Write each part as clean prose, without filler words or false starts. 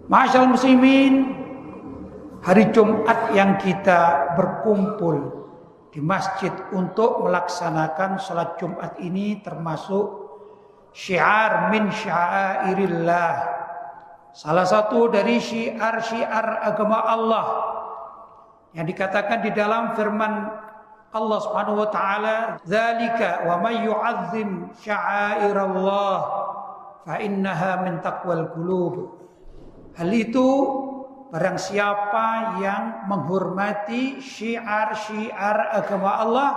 Ma'asyiral muslimin, hari Jumat yang kita berkumpul di masjid untuk melaksanakan sholat Jumat ini termasuk syiar min sya'airillah, salah satu dari syiar-syiar agama Allah yang dikatakan di dalam firman Allah Subhanahu wa taala, "Dzalika wa may yu'azzim sya'airallah fa innaha min taqwal qulub." Hal itu barang siapa yang menghormati syiar-syiar agama Allah,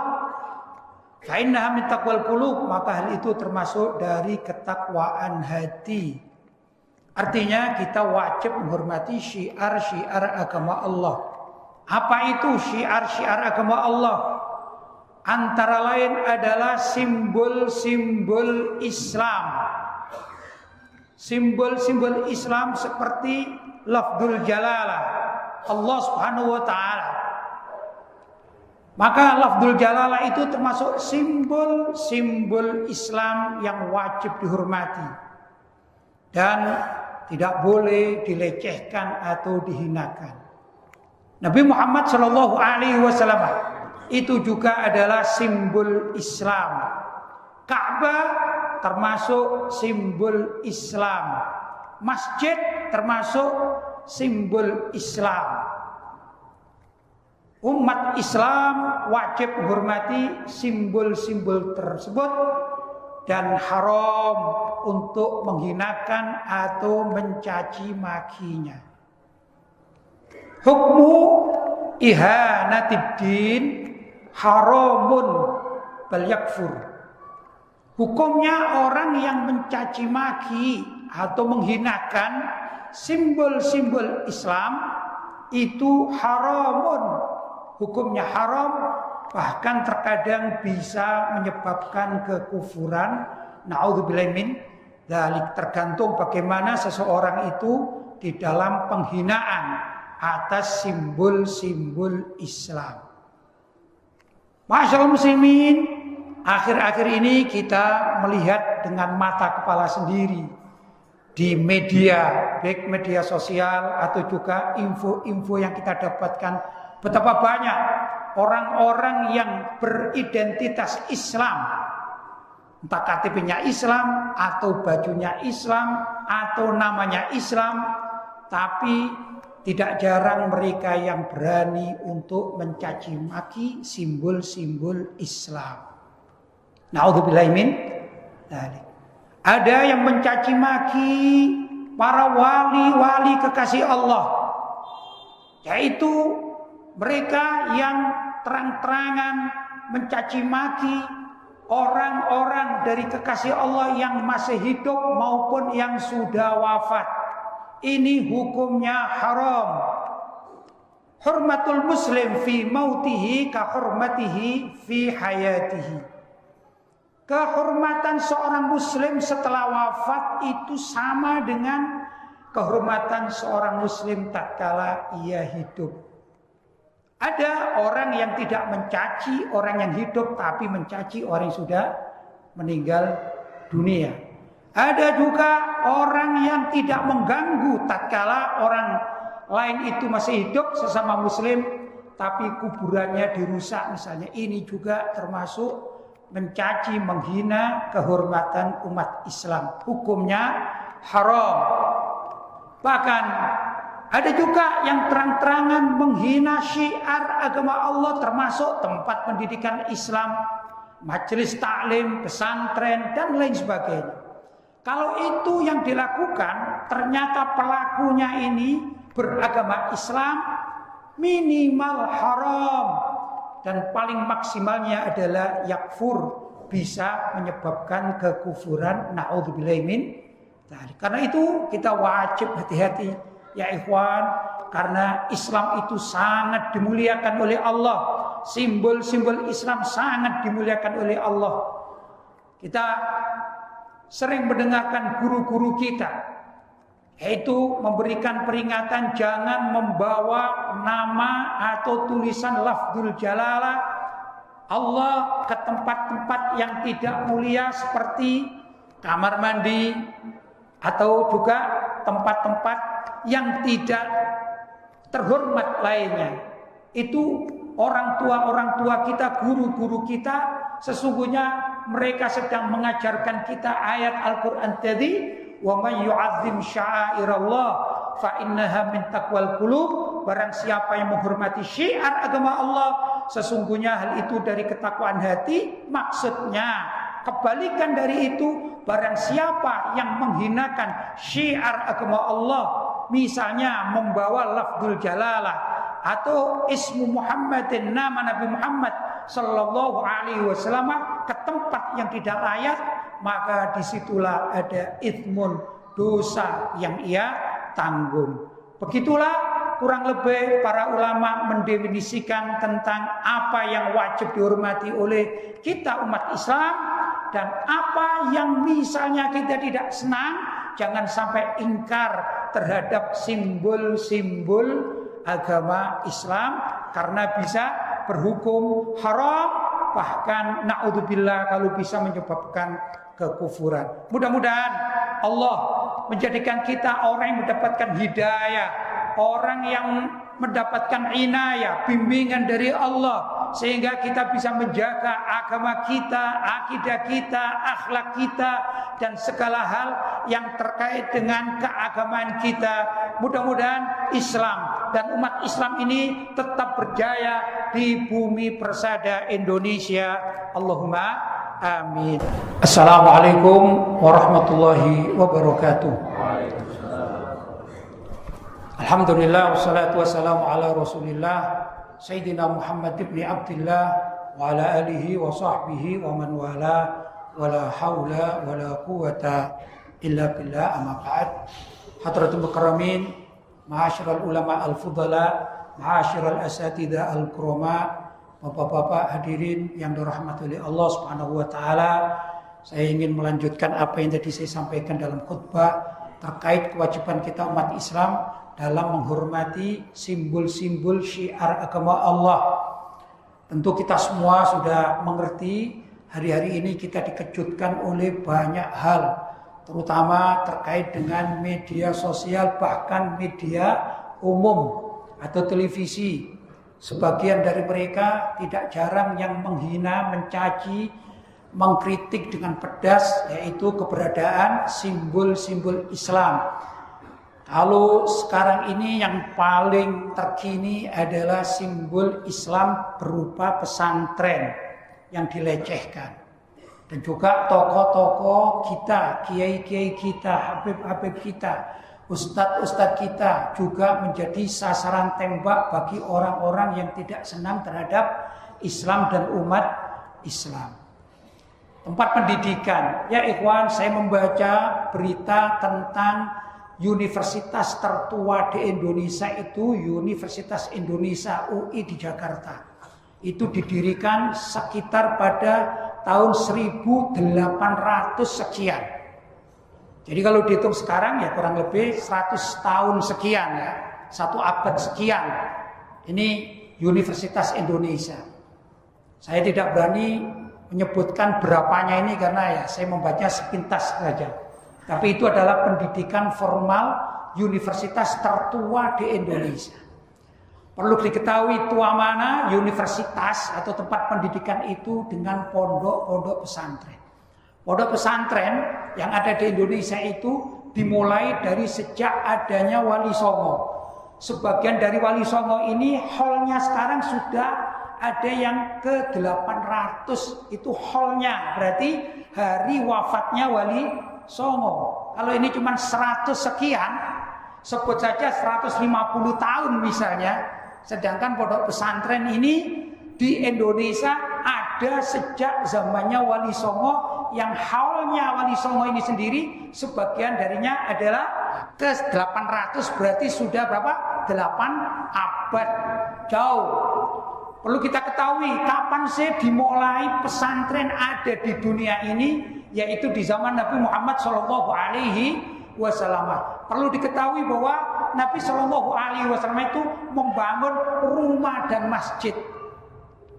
fa innaha min taqwal qulub, maka hal itu termasuk dari ketakwaan hati. Artinya kita wajib menghormati syiar-syiar agama Allah. Apa itu syiar-syiar agama Allah? Antara lain adalah simbol-simbol Islam. Simbol-simbol Islam seperti lafdzul jalalah Allah Subhanahu wa taala. Maka lafdzul jalalah itu termasuk simbol-simbol Islam yang wajib dihormati dan tidak boleh dilecehkan atau dihinakan. Nabi Muhammad sallallahu alaihi wasallam itu juga adalah simbol Islam. Ka'bah termasuk simbol Islam. Masjid termasuk simbol Islam. Umat Islam wajib menghormati simbol-simbol tersebut dan haram untuk menghinakan atau mencaci makinya. Hukmu ihanatiddin haramun bal yakfur. Hukumnya orang yang mencaci maki atau menghinakan simbol-simbol Islam itu haramun. Hukumnya haram, bahkan terkadang bisa menyebabkan kekufuran. Na'udzubillahi min dzalik. Tergantung bagaimana seseorang itu di dalam penghinaan atas simbol-simbol Islam. Ma'asyiral muslimin, akhir-akhir ini kita melihat dengan mata kepala sendiri di media, baik media sosial atau juga info-info yang kita dapatkan, betapa banyak orang-orang yang beridentitas Islam, entah KTP-nya Islam atau bajunya Islam atau namanya Islam, tapi tidak jarang mereka yang berani untuk mencaci maki simbol-simbol Islam. Na'udzubillahi min dzalik. Ada yang mencaci maki para wali-wali kekasih Allah, yaitu mereka yang terang-terangan mencaci maki orang-orang dari kekasih Allah yang masih hidup maupun yang sudah wafat. Ini hukumnya haram. Hurmatul muslim fi mautihi ka hurmatihi fi hayatihi. Kehormatan seorang muslim setelah wafat itu sama dengan kehormatan seorang muslim tatkala ia hidup. Ada orang yang tidak mencaci orang yang hidup, tapi mencaci orang yang sudah meninggal dunia. Ada juga orang yang tidak mengganggu tatkala orang lain itu masih hidup sesama muslim, tapi kuburannya dirusak misalnya. Ini juga termasuk mencaci, menghina kehormatan umat Islam. Hukumnya haram. Bahkan ada juga yang terang-terangan menghina syiar agama Allah, termasuk tempat pendidikan Islam, majelis taklim, pesantren, dan lain sebagainya. Kalau itu yang dilakukan, ternyata pelakunya ini beragama Islam, minimal haram. Dan paling maksimalnya adalah yakfur, bisa menyebabkan kekufuran. Na'udzubillahi min dzalik. Karena itu kita wajib hati-hati ya ikhwan, karena Islam itu sangat dimuliakan oleh Allah. Simbol-simbol Islam sangat dimuliakan oleh Allah. Kita sering mendengarkan guru-guru kita, yaitu memberikan peringatan jangan membawa nama atau tulisan lafdzul jalalah Allah ke tempat-tempat yang tidak mulia seperti kamar mandi atau juga tempat-tempat yang tidak terhormat lainnya. Itu orang tua kita, guru-guru kita, sesungguhnya mereka sedang mengajarkan kita ayat Al-Quran tadi, wa may yu'azzim sya'airallah fa innaha min taqwal qulub. Barang siapa yang menghormati syiar agama Allah, sesungguhnya hal itu dari ketakwaan hati. Maksudnya kebalikan dari itu, barang siapa yang menghinakan syiar agama Allah, misalnya membawa lafzul jalalah atau ismu Muhammadin, nama Nabi Muhammad sallallahu alaihi wasallam, ke tempat yang tidak layak, maka disitulah ada itsmun, dosa yang ia tanggung. Begitulah kurang lebih para ulama mendefinisikan tentang apa yang wajib dihormati oleh kita umat Islam, dan apa yang misalnya kita tidak senang, jangan sampai ingkar terhadap simbol-simbol agama Islam, karena bisa berhukum haram, bahkan na'udzubillah kalau bisa menyebabkan kekufuran. Mudah-mudahan Allah menjadikan kita orang yang mendapatkan hidayah, orang yang mendapatkan inayah, bimbingan dari Allah, sehingga kita bisa menjaga agama kita, akidah kita, akhlak kita, dan segala hal yang terkait dengan keagamaan kita. Mudah-mudahan Islam dan umat Islam ini tetap berjaya di bumi persada Indonesia. Allahumma amin. Assalamualaikum warahmatullahi wabarakatuh. Alhamdulillah wassalatu wassalamu ala Rasulillah Sayyidina Muhammad ibn Abdillah wa ala alihi wa sahbihi wa man wala wala hawla wala quwata illa billah, amma ba'd. Hadratul mukarramin, ma'asyiral ulama al-fudala, ma'asyiral asatidzah al-kurama, bapak-bapak hadirin yang dirahmati oleh Allah Subhanahu wa taala. Saya ingin melanjutkan apa yang tadi saya sampaikan dalam khutbah terkait kewajiban kita umat Islam dalam menghormati simbol-simbol syiar agama Allah. Tentu kita semua sudah mengerti, hari-hari ini kita dikejutkan oleh banyak hal, terutama terkait dengan media sosial, bahkan media umum atau televisi. Sebagian dari mereka tidak jarang yang menghina, mencaci, mengkritik dengan pedas, yaitu keberadaan simbol-simbol Islam. Kalau sekarang ini yang paling terkini adalah simbol Islam berupa pesantren yang dilecehkan. Dan juga tokoh-tokoh kita, kiai-kiai kita, habib-habib kita, ustadz-ustadz kita juga menjadi sasaran tembak bagi orang-orang yang tidak senang terhadap Islam dan umat Islam. Tempat pendidikan, ya ikhwan, saya membaca berita tentang universitas tertua di Indonesia, itu Universitas Indonesia UI di Jakarta. Itu didirikan sekitar pada tahun 1800 sekian. Jadi kalau dihitung sekarang ya kurang lebih 100 tahun sekian ya, 1 abad sekian. Ini Universitas Indonesia. Saya tidak berani menyebutkan berapanya ini karena ya saya membacanya sepintas saja. Tapi itu adalah pendidikan formal universitas tertua di Indonesia. Perlu diketahui tua mana universitas atau tempat pendidikan itu dengan pondok-pondok pesantren. Pondok pesantren yang ada di Indonesia itu dimulai dari sejak adanya Wali Songo. Sebagian dari Wali Songo ini hallnya sekarang sudah ada yang ke 800, itu hallnya, berarti hari wafatnya Wali Songo. Kalau ini cuma 100 sekian, sebut saja 150 tahun misalnya. Sedangkan pondok pesantren ini di Indonesia ada sejak zamannya Wali Songo, yang haulnya Wali Songo ini sendiri sebagian darinya adalah ke 800, berarti sudah berapa? 8 abad jauh. Perlu kita ketahui kapan sih dimulai pesantren ada di dunia ini, yaitu di zaman Nabi Muhammad SAW. Perlu diketahui bahwa Nabi SAW itu membangun rumah dan masjid.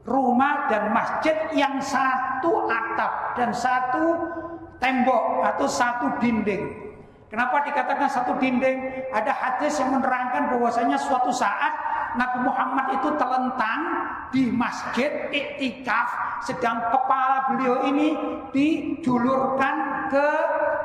Rumah dan masjid yang satu atap dan satu tembok atau satu dinding. Kenapa dikatakan satu dinding? Ada hadis yang menerangkan bahwasanya suatu saat Nabi Muhammad itu terlentang di masjid iktikaf, sedang kepala beliau ini dijulurkan ke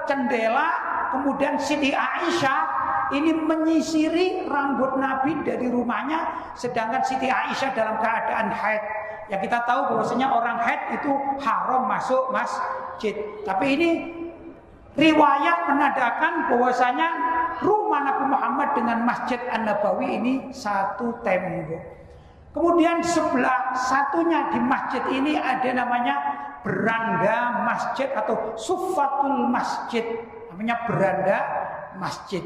jendela, kemudian Siti Aisyah ini menyisiri rambut Nabi dari rumahnya, sedangkan Siti Aisyah dalam keadaan haid. Ya kita tahu bahwasanya orang haid itu haram masuk masjid. Tapi ini riwayat menandakan bahwasanya rumah Nabi Muhammad dengan Masjid An-Nabawi ini satu tembok. Kemudian sebelah satunya di masjid ini ada namanya beranda masjid atau suffatul masjid. Namanya beranda masjid.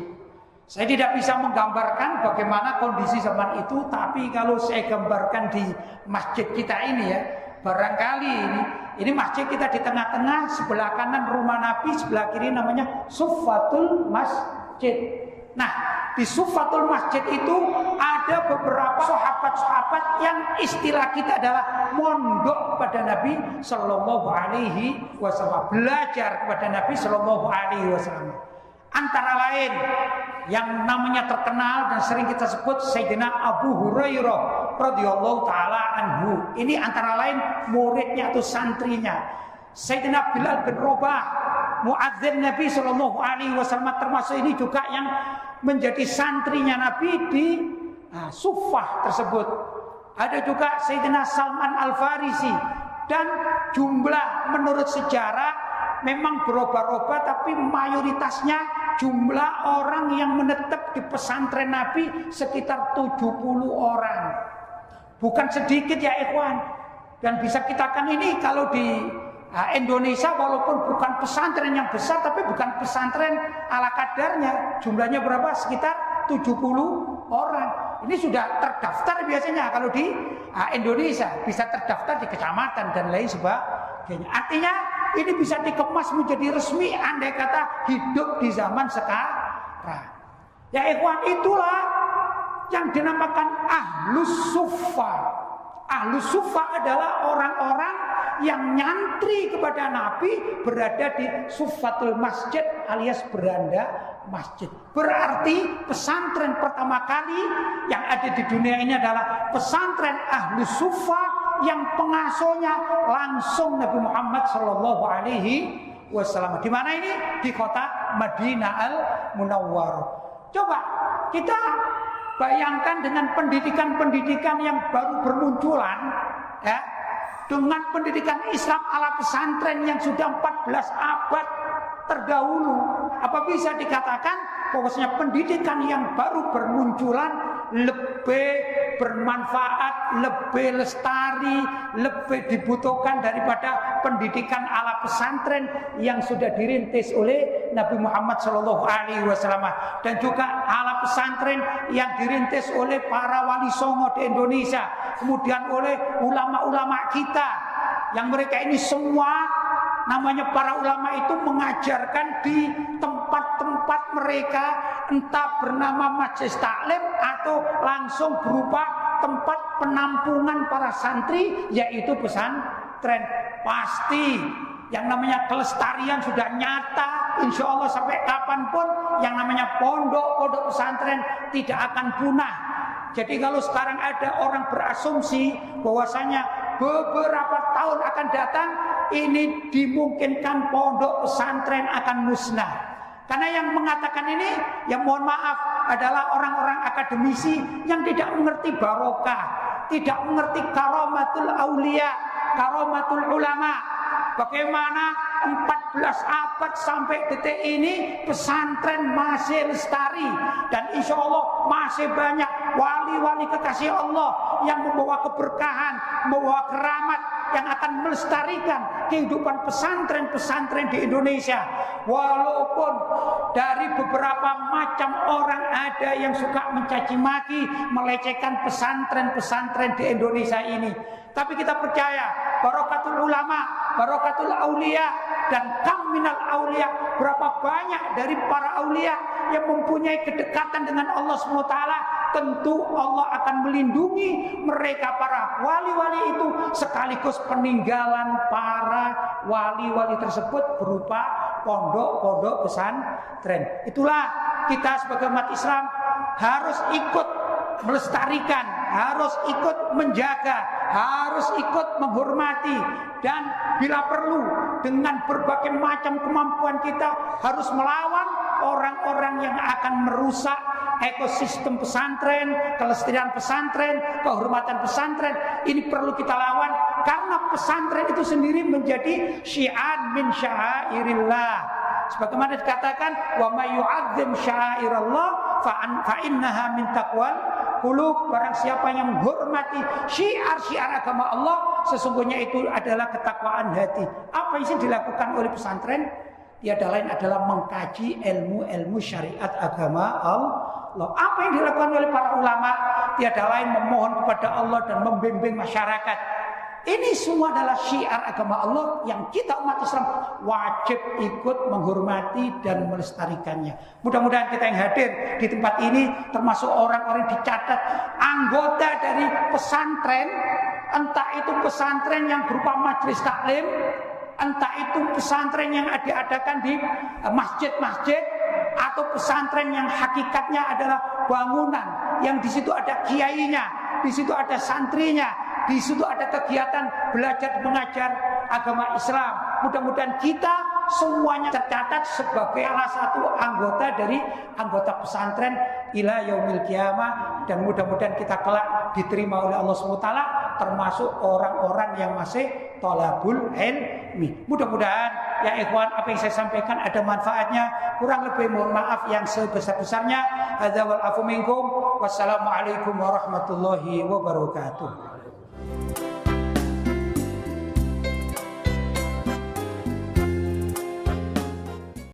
Saya tidak bisa menggambarkan bagaimana kondisi zaman itu, tapi kalau saya gambarkan di masjid kita ini ya, barangkali ini masjid kita di tengah-tengah, sebelah kanan rumah Nabi, sebelah kiri namanya suffatul masjid. Nah, di suffatul masjid itu ada beberapa sahabat-sahabat yang istilah kita adalah mondok pada Nabi Sallallahu Alaihi Wasallam, belajar kepada Nabi Sallallahu Alaihi Wasallam. Antara lain yang namanya terkenal dan sering kita sebut Sayyidina Abu Hurairah radhiyallahu taala anhu. Ini antara lain muridnya atau santrinya. Sayyidina Bilal bin Rabah, muadzin Nabi sallallahu alaihi wasallam, termasuk ini juga yang menjadi santrinya Nabi di Suffah tersebut. Ada juga Sayyidina Salman Al-Farisi, dan jumlah menurut sejarah memang berubah-ubah, tapi mayoritasnya jumlah orang yang menetap di pesantren Nabi sekitar 70 orang. Bukan sedikit ya ikhwan. Dan bisa kita kan ini kalau di Indonesia walaupun bukan pesantren yang besar, tapi bukan pesantren ala kadarnya. Jumlahnya berapa? Sekitar 70 orang. Ini sudah terdaftar biasanya kalau di Indonesia. Bisa terdaftar di kecamatan dan lain sebagainya. Artinya ini bisa dikemas menjadi resmi andai kata hidup di zaman sekarang. Ya ikhwan, itulah yang dinamakan Ahlus Suffah. Ahlus Suffah adalah orang-orang yang nyantri kepada Nabi berada di Suffatul Masjid alias beranda masjid. Berarti pesantren pertama kali yang ada di dunia ini adalah pesantren Ahlus Suffah yang pengasuhnya langsung Nabi Muhammad Sallallahu Alaihi Wasallam. Di mana ini? Di kota Madinah Al Munawwarah. Coba kita bayangkan dengan pendidikan-pendidikan yang baru bermunculan, ya, dengan pendidikan Islam ala pesantren yang sudah 14 abad terdahulu. Apa bisa dikatakan bahwasanya pendidikan yang baru bermunculan lebih bermanfaat, lebih lestari, lebih dibutuhkan daripada pendidikan ala pesantren yang sudah dirintis oleh Nabi Muhammad SAW, dan juga ala pesantren yang dirintis oleh para wali songo di Indonesia, kemudian oleh ulama-ulama kita, yang mereka ini semua namanya para ulama itu mengajarkan di tempat-tempat mereka, entah bernama majelis taklim atau langsung berupa tempat penampungan para santri, yaitu pesantren. Pasti yang namanya kelestarian sudah nyata, insya Allah sampai kapanpun yang namanya pondok pesantren tidak akan punah. Jadi kalau sekarang ada orang berasumsi bahwasanya beberapa tahun akan datang ini dimungkinkan pondok pesantren akan musnah. Karena yang mengatakan ini, yang mohon maaf, adalah orang-orang akademisi yang tidak mengerti barokah, tidak mengerti karomatul aulia, karomatul ulama. Bagaimana 14 abad sampai detik ini pesantren masih lestari, dan insya Allah masih banyak wali-wali kekasih Allah yang membawa keberkahan, membawa keramat yang akan melestarikan kehidupan pesantren-pesantren di Indonesia. Walaupun dari beberapa macam orang ada yang suka mencaci maki, melecehkan pesantren-pesantren di Indonesia ini, tapi kita percaya barokatul ulama, barokatul aulia, dan kam minal aulia, berapa banyak dari para aulia yang mempunyai kedekatan dengan Allah SWT, tentu Allah akan melindungi mereka para wali-wali itu, sekaligus peninggalan para wali-wali tersebut berupa pondok-pondok pesantren. Itulah kita sebagai umat Islam harus ikut melestarikan, harus ikut menjaga, harus ikut menghormati, dan bila perlu dengan berbagai macam kemampuan kita harus melawan orang-orang yang akan merusak ekosistem pesantren, kelestarian pesantren, kehormatan pesantren. Ini perlu kita lawan karena pesantren itu sendiri menjadi syi'an min sya'airillah. Sebagaimana dikatakan, wa may yu'azzim sya'airallah fa innaha min taqwal qulub. Barang siapa yang menghormati syiar-syiar agama Allah, sesungguhnya itu adalah ketakwaan hati. Apa yang dilakukan oleh pesantren? Tiada lain adalah mengkaji ilmu-ilmu syariat agama Allah. Apa yang dilakukan oleh para ulama? Tiada lain memohon kepada Allah dan membimbing masyarakat. Ini semua adalah syiar agama Allah yang kita umat Islam wajib ikut menghormati dan melestarikannya. Mudah-mudahan kita yang hadir di tempat ini termasuk orang-orang yang dicatat anggota dari pesantren, entah itu pesantren yang berupa majelis taklim, entah itu pesantren yang diadakan di masjid-masjid, atau pesantren yang hakikatnya adalah bangunan yang di situ ada kiainya, di situ ada santrinya, di situ ada kegiatan belajar mengajar agama Islam. Mudah-mudahan kita semuanya tercatat sebagai salah satu anggota dari anggota pesantren ila yaumil qiyamah, dan mudah-mudahan kita kelak diterima oleh Allah SWT termasuk orang-orang yang masih thalabul ilmi. Mudah-mudahan ya ikhwan, apa yang saya sampaikan ada manfaatnya. Kurang lebih mohon maaf yang sebesar-besarnya. Hadza wal afu minkum. Wassalamualaikum warahmatullahi wabarakatuh.